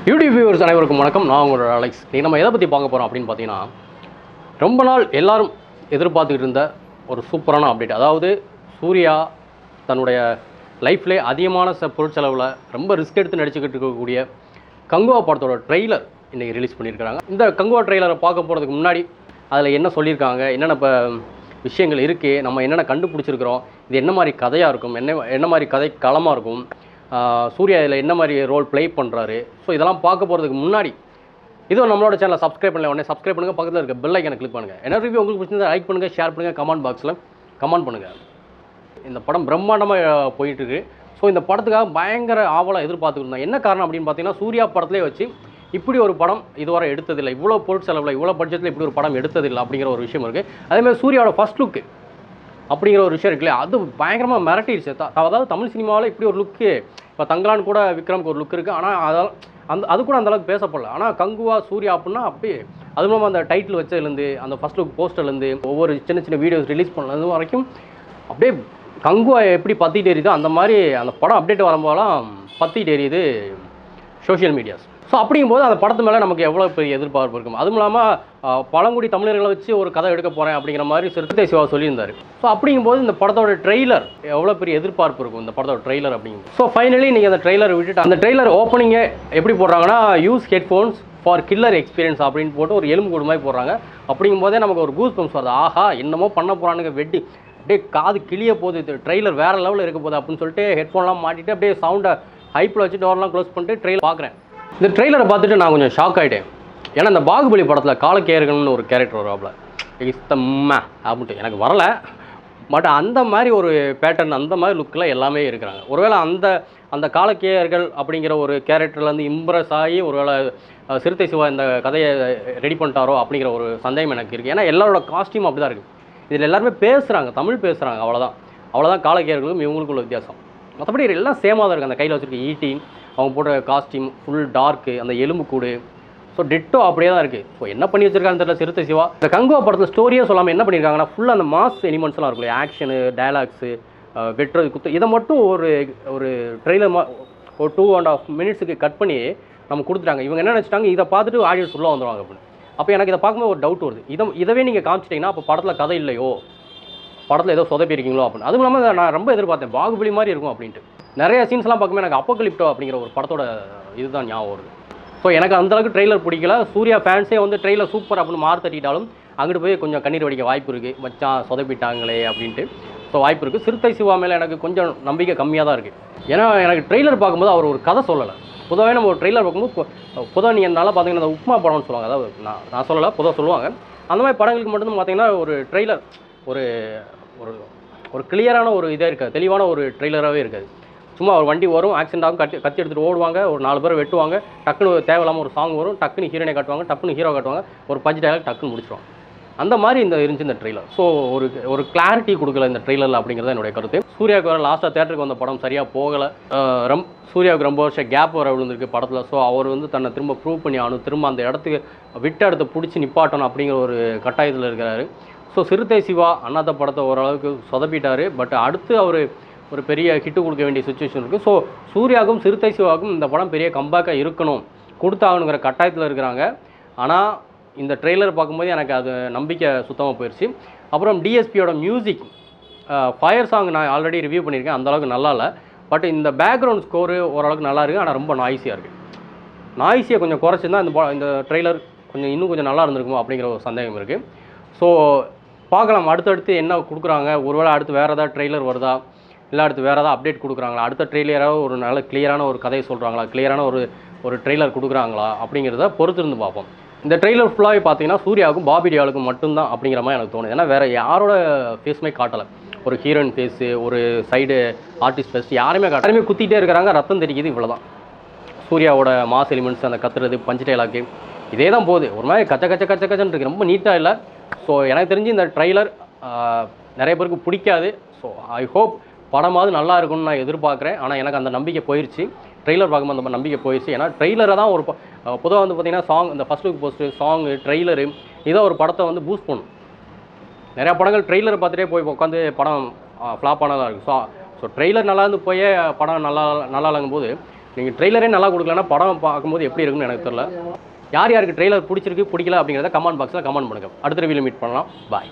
YouTube viewers அனைவருக்கும் வணக்கம். நான் உங்களோட அலெக்ஸ். நம்ம எதை பற்றி பார்க்க போகிறோம் அப்படின்னு பார்த்தீங்கன்னா, ரொம்ப நாள் எல்லாரும் எதிர்பார்த்துக்கிட்டு இருந்த ஒரு சூப்பரான அப்டேட். அதாவது சூர்யா தன்னுடைய லைஃப்லே அதிகமான பொருட்செலவில் ரொம்ப ரிஸ்க் எடுத்து நடிச்சுக்கிட்டு இருக்கக்கூடிய கங்குவா படத்தோட ட்ரெய்லர் இன்றைக்கி ரிலீஸ் பண்ணியிருக்காங்க. இந்த கங்குவா ட்ரெய்லரை பார்க்க போகிறதுக்கு முன்னாடி அதில் என்ன சொல்லியிருக்காங்க, என்னென்ன இப்போ விஷயங்கள் இருக்குது, நம்ம என்னென்ன கண்டுபிடிச்சிருக்கிறோம், இது என்ன மாதிரி கதையாக இருக்கும், என்ன மாதிரி கதை களமாக இருக்கும், சூர்யா இதில் என்ன மாதிரி ரோல் ப்ளே பண்ணுறாரு. ஸோ இதெல்லாம் பார்க்க போகிறதுக்கு முன்னாடி இதுவும் நம்மளோட சேனலை சப்ஸ்கிரைப் பண்ணல உடனே சப்ஸ்கிரைப் பண்ணுங்கள். பக்கத்தில் இருக்க பெல் ஐக்கனை கிளிக் பண்ணுங்கள். என்ன ரிவ்யூ உங்களுக்கு பிடிச்சிருந்தா லைக் பண்ணுங்கள், ஷேர் பண்ணுங்கள், கமெண்ட் பாக்ஸில் கமெண்ட் பண்ணுங்கள். இந்த படம் பிரம்மாண்டமாக போயிட்டுருக்கு. ஸோ இந்த படத்துக்காக பயங்கர ஆவலாக எதிர்பார்த்துருந்தேன். என்ன காரணம் அப்படின்னு பார்த்தீங்கன்னா, சூர்யா படத்துலேயே வச்சு இப்படி ஒரு படம் இதுவரை எடுத்ததில்லை, இவ்வளோ பொருட்செலவில் இவ்வளோ பட்ஜெட்டில் இப்படி ஒரு படம் எடுத்ததில்லை அப்படிங்கிற ஒரு விஷயம் இருக்குது. அதேமாதிரி சூர்யாவோட ஃபஸ்ட் லுக்கு அப்படிங்கிற ஒரு விஷயம் இருக்குல்லையா, அது பயங்கரமாக மிரட்டிடுச்சு. அதாவது தமிழ் சினிமாவில் இப்படி ஒரு லுக்கு, இப்போ தங்கலான் கூட விக்ரம்க்கு ஒரு லுக் இருக்குது, ஆனால் அதெல்லாம் அது கூட அந்தளவுக்கு பேசப்படல. ஆனால் கங்குவா சூர்யா அப்படின்னா அப்படியே, அது மூலமாக அந்த டைட்டில் வச்சதுலேருந்து, அந்த ஃபஸ்ட் லுக் போஸ்டர்லேருந்து, ஒவ்வொரு சின்ன சின்ன வீடியோஸ் ரிலீஸ் பண்ணது வரைக்கும் அப்படியே கங்குவா எப்படி பற்றிட்டு எரியுதோ அந்த மாதிரி அந்த படம் அப்டேட் வரும்போதெல்லாம் பற்றிட்டு எரியுது சோஷியல் மீடியாஸ். ஸோ அப்படிங்கும்போது அந்த படத்து மேலே நமக்கு எவ்வளோ பெரிய எதிர்பார்ப்பு இருக்கும். அதுவும் இல்லாமல் பழங்குடி தமிழர்களை வச்சு ஒரு கதை எடுக்க போகிறேன் அப்படிங்கிற மாதிரி சிறுத்தை சிவா சொல்லியிருந்தார். ஸோ அப்படிங்கும்போது இந்த படத்தோட ட்ரெய்லர் எவ்வளோ பெரிய எதிர்பார்ப்பு இருக்கும் இந்த படத்தோட ட்ரெய்லர் அப்படிங்கும். ஸோ ஃபைனலி நீங்கள் அந்த ட்ரெய்லர் விட்டுட்டு அந்த ட்ரெய்லர் ஓப்பனிங்கை எப்படி போடுறாங்கன்னா, use headphones for killer experience அப்படின்னு போட்டு ஒரு எலும்பு கூடு மாதிரி போடுறாங்க. அப்படிங்கும்போதே நமக்கு ஒரு கூஸ் பம்ப்ஸ் வருது. ஆஹா, என்னமோ பண்ண போகிறானுங்க, வெட்டி அப்படியே காது கிளிய போகுது, இது ட்ரெய்லர் வேறு லெவலில் இருக்க போகுது அப்படின்னு சொல்லிட்டு ஹெட்ஃபோன்லாம் மாட்டிட்டு அப்படியே சவுண்டை ஹைப்பில் வச்சு டோர்லாம் க்ளோஸ் பண்ணிட்டு ட்ரெய்லர் பார்க்குறேன். இந்த ட்ரெய்லரை பார்த்துட்டு நான் கொஞ்சம் ஷாக் ஆகிட்டேன். ஏன்னா இந்த பாகுபலி படத்தில் காலக்கேயர்கள்னு ஒரு கேரக்டர் வருவாப்ல, இஸ்தம்மா அப்படின்ட்டு எனக்கு வரலை. பட் அந்த மாதிரி ஒரு பேட்டர்ன், அந்த மாதிரி லுக்கில் எல்லாமே இருக்கிறாங்க. ஒருவேளை அந்த காலக்கேயர்கள் அப்படிங்கிற ஒரு கேரக்டர்லேருந்து இம்ப்ரெஸ் ஆகி ஒருவேளை சிறுத்தை சிவா இந்த கதையை ரெடி பண்ணிட்டாரோ அப்படிங்கிற ஒரு சந்தேகம் எனக்கு இருக்குது. ஏன்னா எல்லாரோட காஸ்டியூம் அப்படி தான் இருக்குது. இதில் எல்லாருமே பேசுகிறாங்க, தமிழ் பேசுகிறாங்க, அவ்வளோதான் காலக்கேயர்களும் இவங்களுக்குள்ள வித்தியாசம். மற்றபடி எல்லாம் சேமாக தான் இருக்குது. அந்த கையில் வச்சுருக்க ஈட்டி, அவங்க போடுற காஸ்டியூம் ஃபுல் டார்க்கு, அந்த எலும்பு கூடு, ஸோ டிட்டோ அப்படியே தான் இருக்குது. ஸோ என்ன பண்ணி வச்சிருக்கான்னு தெரியல சிறுத்தை சிவா. இந்த கங்குவா படத்தில் ஸ்டோரியே சொல்லாமல் என்ன பண்ணியிருக்காங்கன்னா, ஃபுல்லாக அந்த மாஸ் எலிமெண்ட்ஸ்லாம் இருக்குல்ல, ஆக்ஷனு, டைலாக்ஸு, வெட்டுறது, குத்து, இதை மட்டும் ஒரு ட்ரெய்லர் ஒரு 2.5 மினிட்ஸுக்கு கட் பண்ணி நம்ம கொடுத்துட்டாங்க. இவங்க என்ன நினச்சிட்டாங்க, இதை பார்த்துட்டு ஆடியன்ஸ் ஃபுல்லாக வந்துடுவாங்க அப்படின்னு. அப்போ எனக்கு இதை பார்க்கும்போது ஒரு டவுட் வருது. இதவே நீங்கள் காமிச்சிட்டிங்கன்னா அப்போ படத்தில் கதை இல்லையோ, படத்தில் ஏதோ சொதப்பியிருக்கீங்களோ அப்படின்னு. அதுவும் இல்லாமல் நான் ரொம்ப எதிர்பார்த்தேன் பாகுபலி மாதிரி இருக்கும் அப்படின்ட்டு. நிறைய சீன்ஸ்லாம் பார்க்கும்போது எனக்கு அப்போகலிப்டோ அப்படிங்கிற ஒரு படத்தோட இதுதான் ஞாபகம் வருது. ஸோ எனக்கு அந்தளவுக்கு ட்ரெய்லர் பிடிக்கல. சூர்யா ஃபேன்ஸே வந்து ட்ரெய்லர் சூப்பர் அப்படின்னு மாறு தட்டிட்டாலும் அங்கிட்டு போய் கொஞ்சம் கண்ணீர் வடிக்க வாய்ப்பு இருக்குது, மச்சான் சொதப்பிட்டாங்களே அப்படின்ட்டு. ஸோ வாய்ப்பு இருக்குது. சிறுத்தை சிவா மேலே எனக்கு கொஞ்சம் நம்பிக்கை கம்மியாக தான் இருக்குது. ஏன்னா எனக்கு ட்ரெய்லர் பார்க்கும்போது அவர் ஒரு கதை சொல்லலை. பொதுவாக நம்ம ஒரு ட்ரெய்லர் பார்க்கும்போது பொதுவாக நீங்கள் நல்லா பார்த்தீங்கன்னா அந்த உப்மா படம்னு சொல்லுவாங்க. அதாவது நான் சொல்லலை, பொதுவாக சொல்லுவாங்க. அந்த மாதிரி படங்களுக்கு மட்டும் பார்த்தீங்கன்னா ஒரு ட்ரெய்லர் ஒரு ஒரு கிளியரான ஒரு இதாக இருக்காது, தெளிவான ஒரு ட்ரெய்லராகவே இருக்காது. சும்மா ஒரு வண்டி வரும், ஆக்சிடென்ட் ஆகும், கத்தி எடுத்துகிட்டு ஓடுவாங்க, ஒரு 4 பேர் வெட்டுவாங்க, டக்குன்னு தேவையில்லாமல் ஒரு சாங் வரும், டக்குன்னு ஹீரோனை காட்டுவாங்க, டக்குன்னு ஹீரோ காட்டுவாங்க, ஒரு பஞ்சு டைலாக் டக்குன்னு முடிச்சிடுவாங்க. அந்த மாதிரி இருந்துச்சு இந்த ட்ரெய்லர். ஸோ ஒரு கிளாரிட்டி கொடுக்கல இந்த ட்ரெய்லரில் அப்படிங்கிறத என்னுடைய கருத்து. சூர்யாவுக்கு வர லாஸ்ட்டாக தேட்டருக்கு வந்த படம் சரியாக போகலை. சூர்யாவுக்கு ரொம்ப வருஷம் கேப் வர விழுந்திருக்கு படத்தில். ஸோ அவர் வந்து தன்னை திரும்ப ப்ரூவ் பண்ணி ஆகணும், திரும்ப அந்த இடத்துக்கு விட்ட இடத்த பிடிச்சி நிப்பாட்டணும் அப்படிங்கிற ஒரு கட்டாயத்தில் இருக்கிறாரு. ஸோ சிறுத்தை சிவா அண்ணாத்த படத்தை ஓரளவுக்கு சொதப்பிட்டார். பட் அடுத்து அவர் ஒரு பெரிய ஹிட்டு கொடுக்க வேண்டிய சுச்சுவேஷன் இருக்குது. ஸோ சூர்யாவுக்கும் சிறுத்தை சிவாவுக்கும் இந்த படம் பெரிய கம்பேக்காக இருக்கணும், கொடுத்தாகணுங்கிற கட்டாயத்தில் இருக்கிறாங்க. ஆனால் இந்த ட்ரெய்லர் பார்க்கும்போது எனக்கு அது நம்பிக்கை சுத்தமாக போயிடுச்சு. அப்புறம் டிஎஸ்பியோட மியூசிக், ஃபயர் சாங் நான் ஆல்ரெடி ரிவ்யூ பண்ணியிருக்கேன், அந்தளவுக்கு நல்லா இல்லை. பட் இந்த பேக்ரவுண்ட் ஸ்கோரு ஓரளவுக்கு நல்லா இருக்குது. ஆனால் ரொம்ப நாய்ஸியாக இருக்குது. நாய்ஸியை கொஞ்சம் குறைச்சிருந்தா இந்த ட்ரெய்லர் இன்னும் கொஞ்சம் நல்லா இருந்திருக்குமோ அப்படிங்கிற ஒரு சந்தேகம் இருக்குது. ஸோ பார்க்கலாம் அடுத்தடுத்து என்ன கொடுக்குறாங்க. ஒருவேளை அடுத்து வேறு ஏதாவது ட்ரெய்லர் வருதா, இல்லை அடுத்து வேறு ஏதாவது அப்டேட் கொடுக்குறாங்களா, அடுத்த ட்ரெய்லராக ஒரு நல்ல கிளியரான ஒரு கதையை சொல்கிறாங்களா, கிளியரான ஒரு ட்ரெய்லர் கொடுக்குறாங்களா அப்படிங்கிறத பொறுத்திருந்து பார்ப்போம். இந்த ட்ரெய்லர் ஃபுல்லாகவே பார்த்தீங்கன்னா சூர்யாவுக்கும் பாபி டியாலுக்கும் மட்டும்தான் அப்படிங்கிற மாதிரி எனக்கு தோணுது. ஏன்னா வேறு யாரோட ஃபேஸுமே காட்டலை. ஒரு ஹீரோயின் ஃபேஸு, ஒரு சைடு ஆர்டிஸ்ட் ஃபேஸ் யாருமே குத்திகிட்டே இருக்கிறாங்க, ரத்தம் தெரிக்குது, இவ்வளோ தான். சூர்யாவோட மாஸ் எலிமெண்ட்ஸ், அந்த கத்துறது, பஞ்சு டைலாக்கு, இதே தான் போகுது. ஒரு மாதிரி கச்சன்னு இருக்குது, ரொம்ப நீட்டாக இல்லை. ஸோ எனக்கு தெரிஞ்சு இந்த ட்ரெய்லர் நிறைய பேருக்கு பிடிக்காது. ஸோ ஐ ஹோப் படமாவது நல்லா இருக்கும்னு நான் எதிர்பார்க்குறேன். ஆனால் எனக்கு அந்த நம்பிக்கை போயிடுச்சு. ட்ரெய்லர் பார்க்கும்போது அந்த நம்பிக்கை போயிடுச்சு. ஏன்னா ட்ரெய்லரை தான் ஒரு பொதுவாக வந்து பார்த்திங்கன்னா சாங், இந்த first look post, song, trailer, இதை ஒரு படத்தை வந்து பூஸ்ட் பண்ணும். நிறையா படங்கள் ட்ரெய்லரை பார்த்துட்டே போய் உட்காந்து படம் ஃப்ளாப் ஆனதாக இருக்குது. ஸோ ட்ரெய்லர் நல்லா இருந்து போய் படம் நல்லா இல்லைங்கும் போது நீங்கள் ட்ரெய்லரே நல்லா கொடுக்கலன்னா படம் பார்க்கும்போது எப்படி இருக்குன்னு எனக்கு தெரியல. யார் யாருக்கு ட்ரெய்லர் பிடிச்சிருக்கு பிடிக்கல அப்படிங்கிறத கமெண்ட் பாக்ஸில் கமெண்ட் பண்ணுங்கள். அடுத்த ரிவ்யூவில் மீட் பண்ணலாம். பாய்.